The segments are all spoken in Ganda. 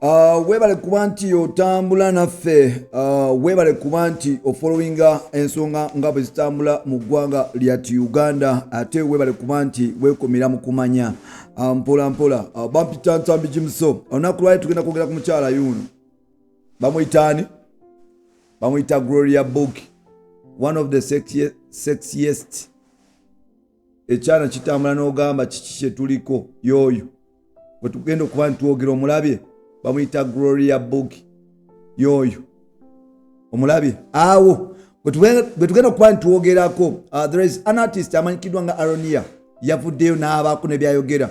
Webale kuba nti otambula naffe, webale kuba nti ofollowinga ensonga nga bwe zitambula mu ggwanga lyatu Uganda, ate webale kuba nti weekomera mu kumanya mpola mpola. Bampita Ntambi Jimuso, olunaku lwali tugenda kwogera ku mukyala yuno. Bamuyitaani? Bamuyita Gloria Buggie, one of the sexiest. Ekyana kitambula n'ogamba kiki kye tuliko yoyo. Bwe tugenda okuba nti twogera omulabye, bamuyita Gloria Buggie yoyo. Omulabye? Awo bwe tugenda okuba nti twogerako, there is an artist amanyikiddwa nga Aronia, yavuddeyo n'abaako ne byayogera.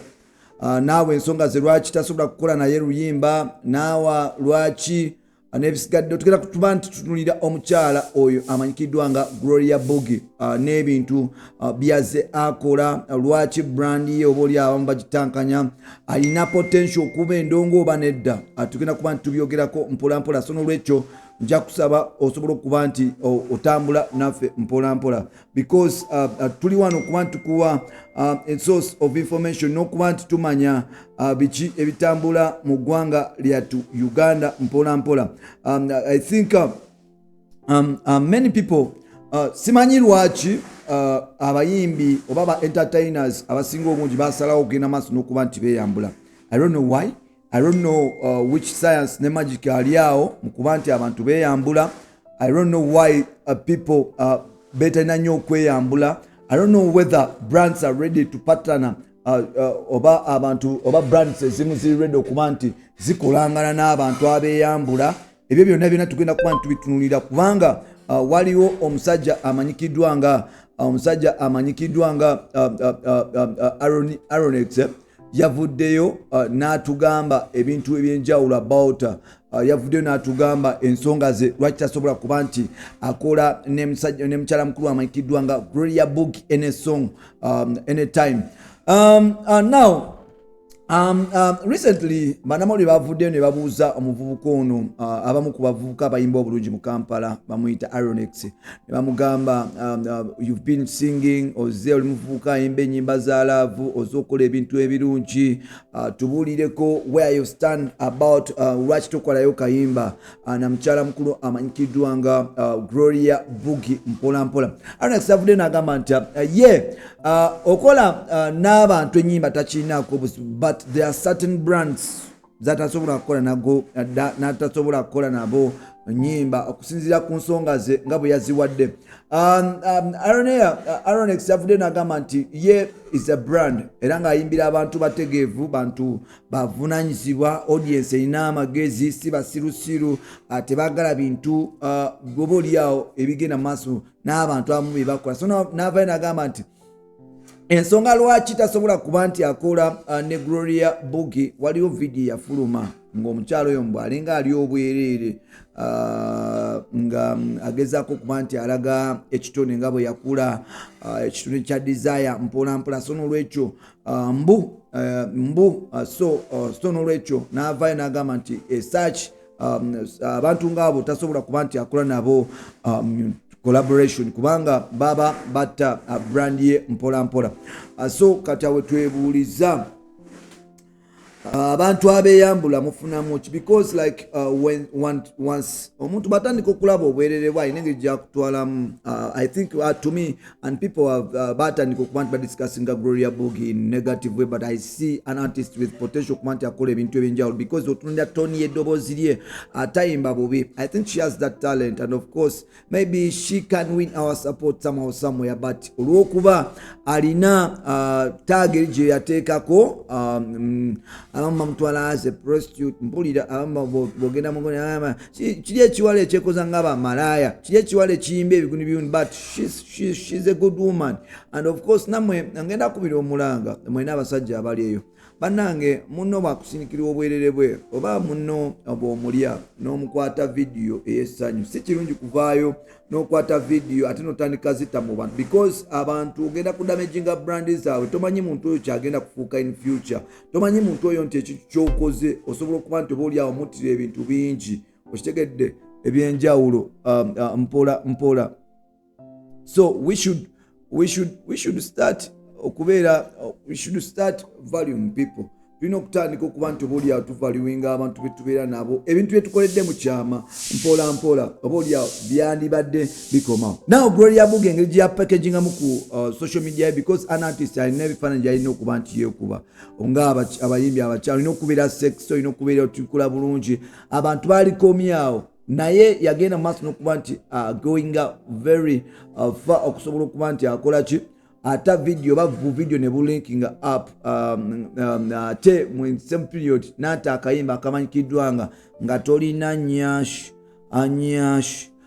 Naawe ensonga ze lwaki tasobola kukola naye Luyimba, naawa lwaki n'ebisigadde. Tugenda kutuba nti tutunulira omukyala oyo amanyikiddwa nga Gloria Buggie n'ebintu byaze akola, lwaki brand ye oba oli abamu bagitankanya, alina potential okuba endongo oba nedda. Tugenda kuba nti tubyogerako mpola mpola, so n'olwekyo nja kusaba osobola okuba nti otambula naffe mpola mpola, because tuli wano okuba nti tukuwa a source of information n'okuba nti tumanya biki ebitambula mu ggwanga lyatu Uganda mpola mpola. I think many people simanyi lwaki abayimbi oba ba entertainers abasinga obungi basalawo okugenda maaso n'okuba nti beeyambula. I don't know why. I don't know which science ne magic ali awo mu kuba nti abantu beeyambula. I don't know why people betalina nnyo okweyambula. I don't know whether brands are ready to partner oba abantu oba brands ezimu ziri ready okuba nti zikolangana n'abantu abeeyambula. Ebyo byonna tugenda kuba nti tubitunulira, kubanga waliwo omusajja amanyikiddwa nga Aronex yavuddeyo n'atugamba ebintu ebyenjawulo about yavuddeyo n'atugamba ensonga ze lwaki tasobola kuba nti akola ne mukyala mukulu amanyikiddwa nga Gloria Buggie any song anytime. Now recently banamawulire bavuddeyo ne babuuza omuvubuka ono, abamu ku bavubuka abayimba obulungi mu Kampala bamuyita Aronex, ne bamugamba you've been singing, ozze oli muvubuka ayimba ennyimba za laavu, ozze okola ebintu ebirungi, tubuulireko where you stand about lwaki tokolayo kayimba na mukyala mukulu amanyikiddwa nga Gloria Buggie mpola mpola. Aronex avuddeyo n'agamba nti okola n'abantu ennyimba takirinaako buzibu, but there are certain brands that asobola kukola nago n'atasobola kukola nabo nnyimba okusinziira ku nsonga ze nga bwe yaziwadde. Aronex yavuddeyo n'agamba nti ye is a brand era ng'ayimbira abantu bategeevu, bantu bavunaanyizibwa, audience erina amagezi, si basirusiru, tebaagala bintu oba oliawo ebigenda mu maaso n'abantu abamu bye bakola. So n'avaayo n'agamba nti ensonga lwaki tasobola kuba nti akola ne Gloria Buggie, waliwo vidiyo yafuluma ng'omukyalo oyo mbwalinga ali obwereere nga agezaako okuba nti alaga ekitone nga bwe yakula, ekitone kya desire mpola mpola. So n'olwekyo so n'olwekyo n'avaayo n'agamba nti search abantu ng'abo tasobola kuba nti akola nabo collaboration, kubanga baba batta brand ye mpola mpola. So kati awe twebuuliza abantu abeeyambula mufunamu ki, because like once omuntu batandika okulaba obwerere bwe alina engeri gyakutwalamu. I think to me and people have batandika okuba nti badiscussinga Gloria Buggie in negative way, but I see an artist with potential okuba nti akola ebintu ebyenjawulo, because otunulira toni y'eddoboozi lye atayimba bubi. I think she has that talent, and of course maybe she can win our support somehow somewhere, but olw'okuba alina tageri gye yateekako abamu bamutwala as a prostitute. Mpulira abamu bogenda mugona kiri ekiwala ekyekoza nga bamalaaya, kiri ekiwala ekiyimba ebiguni byuni, but she's a good woman. And of course namwe ngenda kubira omulanga mwena abasajja abali eyo, bannange munno bwakusindikira obwerere bwe oba munno bw'omulya n'omukwata vidiyo ey'essanyu, si kirungi kuvaayo n'okwata vidiyo ate n'otandika zita mu bantu, because abantu ogenda kudamaginga brandi zaabwe. Tomanyi muntu oyo kyagenda kufuuka in future, tomanyi muntu oyo nti ekintu ky'okoze osobola okuba nti oba oli awo muttira ebintu bingi, okitegedde ebyenjawulo mpola mpola. So we should start okubeera, we should start valuing people. tulina okutandika okuba nti oba oliawo tuvaluwinga abantu betubeera nabo ebintu byetukoledde mu kyama mpola mpola oba oliawo byandibadde bikomawo. Now Gloria Buggie engeri gye yapackagingamu ku social media because an artist alina ebifaananyi gyalina okuba nti yeekuba nga abayimbi abakyalo olina okubeera sex olina okubeera otukula bulungi abantu baalikomyawo naye yagenda mu maaso n'okuba nti going very far okusobola okuba nti akola ki ata video bavu video ne bulinkinga up ate mu same period n'ata akayimba akamanyikiddwa nga tolina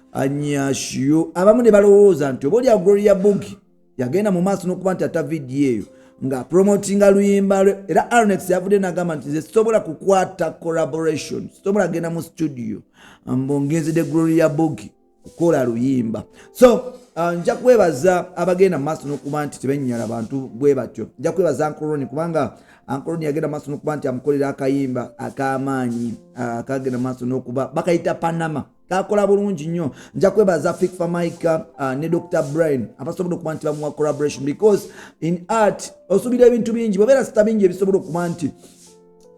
anyashyo abamu ne balowooza nti oba olya Gloria Buggie yagenda mu maaso n'okuba nti ata video eyo nga promotinga Luyimba era Arnex yavudde n'agamba nti nze sobola kukwata collaboration sobola genda mu studio mbongezedde Gloria Buggie kukola Luyimba. So nja kwebaza abagenda mu maaso n'okuba nti tebennyala bantu bwe batyo. Nja kwebaza Ankoroni kubanga Ankoroni yagenda mu maaso n'okuba nti amukolera akayimba ak'amaanyi akagenda mu maaso n'okuba bakayita Panama kakola bulungi nnyo. Nja kwebaza Fikfa Mike ne Dr. Brian abasobola okuba nti bamuwa collaboration because in art osubira ebintu bingi bobeera sita bingi ebisobola okuba nti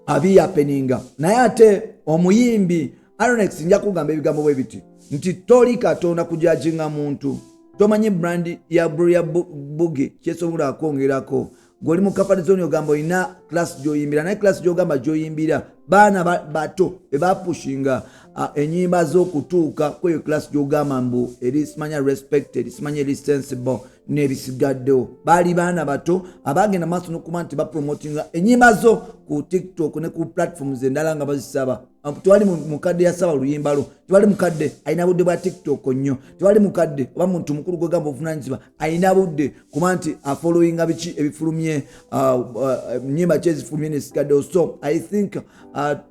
abiyapeninga naye ate omuyimbi Arnex nja kugamba ebigambo bwe biti nti toli katonda kujajinga muntu tomanyi brand ya Gloria Buggie kyesobola akongerako goli mu kafani zone ogamba ina class joyimbira naye class jogamba joyimbira baana bato ebapushinga enyimba z'okutuuka kweyo class jogamba mbu erisimanya respected simanya eri sensible n'ebisigaddewo baali baana bato abagenda maaso n'okuba nti bapromotinga enyimba zo ku TikTok ne ku platforms endala nga bazisaba tewali mukadde yasaba Luyimba lo tewali mukadde alina budde bwa TikTok nnyo tewali mukadde oba muntu mukulu gwegamba obuvunanyizibwa alina budde kuba nti afollowinga biki ebifulumye nyimba kyezifulumye n'esigaddewo. So I think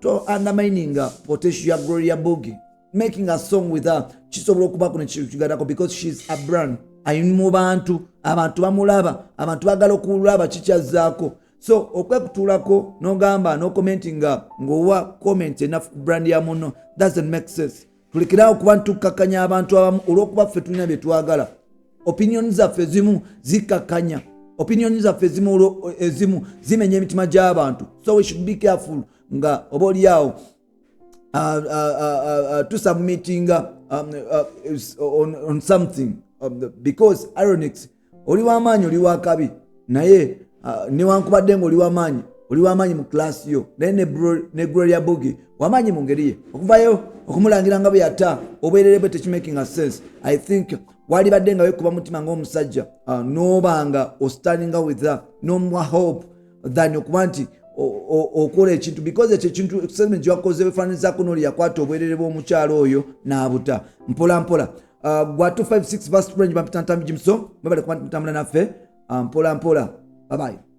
to undermining potential ya Gloria Buggie making a song with her kisobola okuba kuno kigadako because she's a brand ayimu bantu abantu bamulaba abantu bagala okulaba kikyazaako. So okwekutuulako n'ogamba no commenting ng'owa comment enough brand ya muno doesn't make sense. Tulekerawo kuba ntukakanya abantu abamu olw'okuba ffe tulina bye twagala. Opinion zaffe ezimu zikakanya opinion zaffe ezimu zimenya emitima gy'abantu. So we should be careful nga oba oliawo to submitting on something because Arnex oli w'amaanyi oli w'akabi naye newankubadde ng'oli w'amaanyi mu class yo naye ne Gloria Buggie w'amaanyi mu ngeri ye okuvayo okumulangira nga bwe yata obwerere bwe tekimaking a sense. I think wali badde nga wekuba mutima ng'omusajja n'obanga ostandinga with her no more hope than okuba nti okola ekintu because ekyo ekintu experiment gyewakoze befaananizaako n'oli yakwata obwerere bw'omukyalo oyo n'abuta mpola mpola. Gwa 256 verse range bampita ntambi Jimso mwebale kuba nti mutambula naffe mpola mpola. Bye bye.